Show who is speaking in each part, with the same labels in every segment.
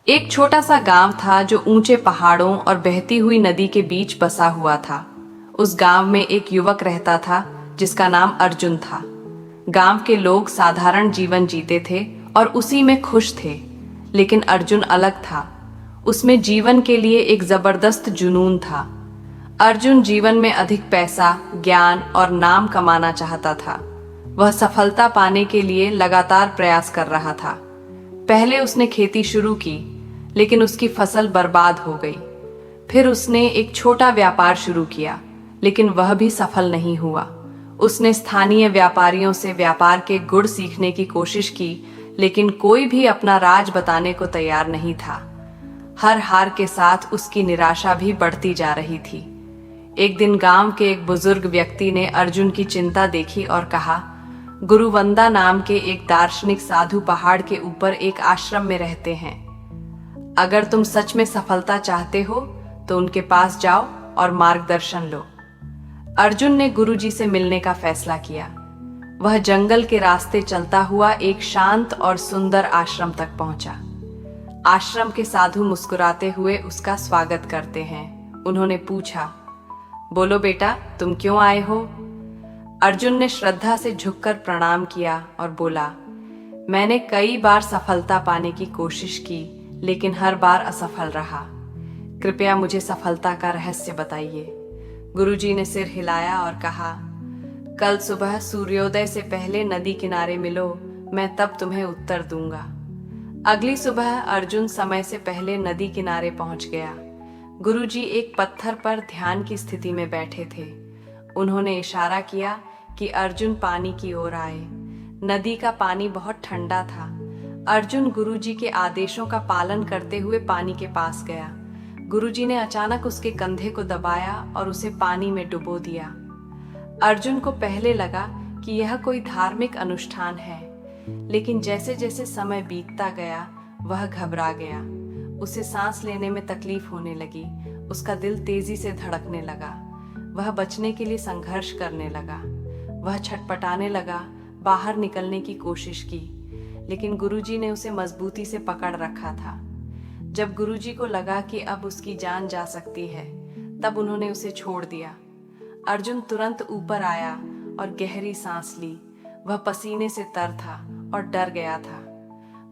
Speaker 1: एक छोटा सा गांव था जो ऊंचे पहाड़ों और बहती हुई नदी के बीच बसा हुआ था। उस गांव में एक युवक रहता था जिसका नाम अर्जुन था। गांव के लोग साधारण जीवन जीते थे और उसी में खुश थे। लेकिन अर्जुन अलग था। उसमें जीवन के लिए एक जबरदस्त जुनून था। अर्जुन जीवन में अधिक पैसा, ज्ञान और नाम कमाना चाहता था। वह सफलता पाने के लिए लगातार प्रयास कर रहा था। पहले उसने खेती शुरू की, लेकिन उसकी फसल बर्बाद हो गई। फिर उसने एक छोटा व्यापार शुरू किया, लेकिन वह भी सफल नहीं हुआ। उसने स्थानीय व्यापारियों से व्यापार के गुण सीखने की कोशिश की, लेकिन कोई भी अपना राज बताने को तैयार नहीं था। हर हार के साथ उसकी निराशा भी बढ़ती जा रही थी। एक दिन गांव के एक बुजुर्ग व्यक्ति ने अर्जुन की चिंता देखी और कहा, गुरुवंदा नाम के एक दार्शनिक साधु पहाड़ के ऊपर एक आश्रम में रहते हैं। अगर तुम सच में सफलता चाहते हो तो उनके पास जाओ और मार्गदर्शन लो। अर्जुन ने गुरुजी से मिलने का फैसला किया। वह जंगल के रास्ते चलता हुआ एक शांत और सुंदर आश्रम तक पहुंचा। आश्रम के साधु मुस्कुराते हुए उसका स्वागत करते हैं। उन्होंने पूछा, बोलो बेटा, तुम क्यों आए हो? अर्जुन ने श्रद्धा से झुककर प्रणाम किया और बोला, मैंने कई बार सफलता पाने की कोशिश की, लेकिन हर बार असफल रहा। कृपया मुझे सफलता का रहस्य बताइए। गुरुजी ने सिर हिलाया और कहा, कल सुबह सूर्योदय से पहले नदी किनारे मिलो, मैं तब तुम्हें उत्तर दूंगा। अगली सुबह अर्जुन समय से पहले नदी किनारे पहुंच गया। गुरुजी एक पत्थर पर ध्यान की स्थिति में बैठे थे। उन्होंने इशारा किया कि अर्जुन पानी की ओर आए। नदी का पानी बहुत ठंडा था। अर्जुन गुरुजी के आदेशों का पालन करते हुए पानी के पास गया। गुरुजी ने अचानक उसके कंधे को दबाया और उसे पानी में डुबो दिया। अर्जुन को पहले लगा कि यह कोई धार्मिक अनुष्ठान है, लेकिन जैसे जैसे समय बीतता गया वह घबरा गया। उसे सांस लेने में तकलीफ होने लगी। उसका दिल तेजी से धड़कने लगा। वह बचने के लिए संघर्ष करने लगा। वह छटपटाने लगा, बाहर निकलने की कोशिश की, लेकिन गुरुजी ने उसे मजबूती से पकड़ रखा था। जब गुरुजी को लगा कि अब उसकी जान जा सकती है, तब उन्होंने उसे छोड़ दिया। अर्जुन तुरंत ऊपर आया और गहरी सांस ली। वह पसीने से तर था और डर गया था।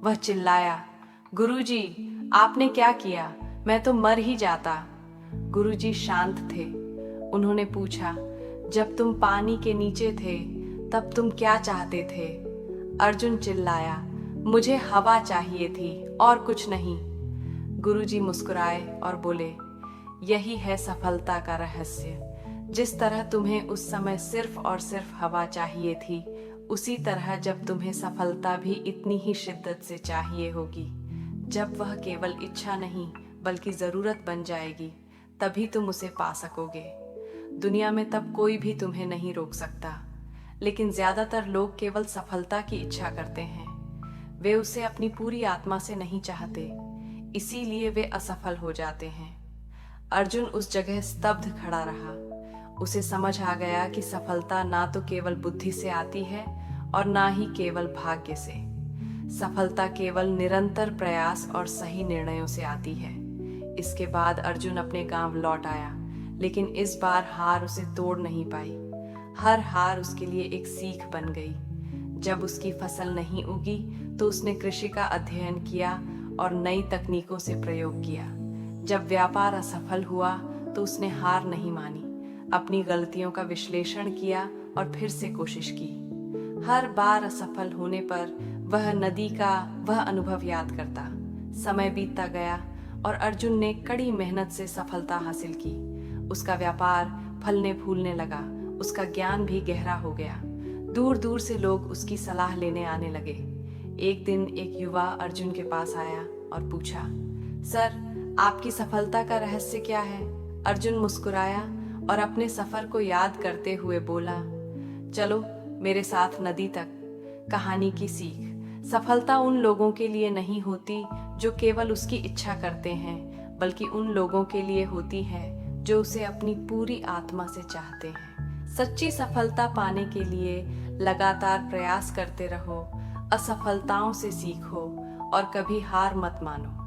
Speaker 1: वह चिल्लाया, गुरुजी, आपने क्या किया? मैं तो मर ही जाता। गुरुजी शांत थे। उन्होंने पूछा, जब तुम पानी के नीचे थे तब तुम क्या चाहते थे? अर्जुन चिल्लाया, मुझे हवा चाहिए थी और कुछ नहीं। गुरुजी मुस्कुराए और बोले, यही है सफलता का रहस्य। जिस तरह तुम्हें उस समय सिर्फ और सिर्फ हवा चाहिए थी, उसी तरह जब तुम्हें सफलता भी इतनी ही शिद्दत से चाहिए होगी, जब वह केवल इच्छा नहीं बल्कि जरूरत बन जाएगी, तभी तुम उसे पा सकोगे। दुनिया में तब कोई भी तुम्हें नहीं रोक सकता, लेकिन ज्यादातर लोग केवल सफलता की इच्छा करते हैं। वे उसे अपनी पूरी आत्मा से नहीं चाहते, इसीलिए वे असफल हो जाते हैं। अर्जुन उस जगह स्तब्ध खड़ा रहा। उसे समझ आ गया कि सफलता ना तो केवल बुद्धि से आती है और ना ही केवल भाग्य से। सफलता केवल निरंतर प्रयास और सही निर्णयों से आती है। इसके बाद अर्जुन अपने गांव लौट आया, लेकिन इस बार हार उसे तोड़ नहीं पाई। हर हार उसके लिए एक सीख बन गई। जब उसकी फसल नहीं उगी तो उसने कृषि का अध्ययन किया और नई तकनीकों से प्रयोग किया। जब व्यापार असफल हुआ तो उसने हार नहीं मानी, अपनी गलतियों का विश्लेषण किया और फिर से कोशिश की। हर बार असफल होने पर वह नदी का वह अनुभव याद करता। समय बीतता गया और अर्जुन ने कड़ी मेहनत से सफलता हासिल की। उसका व्यापार फलने फूलने लगा। उसका ज्ञान भी गहरा हो गया। दूर दूर से लोग उसकी सलाह लेने आने लगे। एक दिन एक युवा अर्जुन के पास आया और पूछा, सर, आपकी सफलता का रहस्य क्या है? अर्जुन मुस्कुराया और अपने सफर को याद करते हुए बोला, चलो मेरे साथ नदी तक। कहानी की सीख, सफलता उन लोगों के लिए नहीं होती जो केवल उसकी इच्छा करते हैं, बल्कि उन लोगों के लिए होती है जो उसे अपनी पूरी आत्मा से चाहते हैं। सच्ची सफलता पाने के लिए लगातार प्रयास करते रहो, असफलताओं से सीखो और कभी हार मत मानो।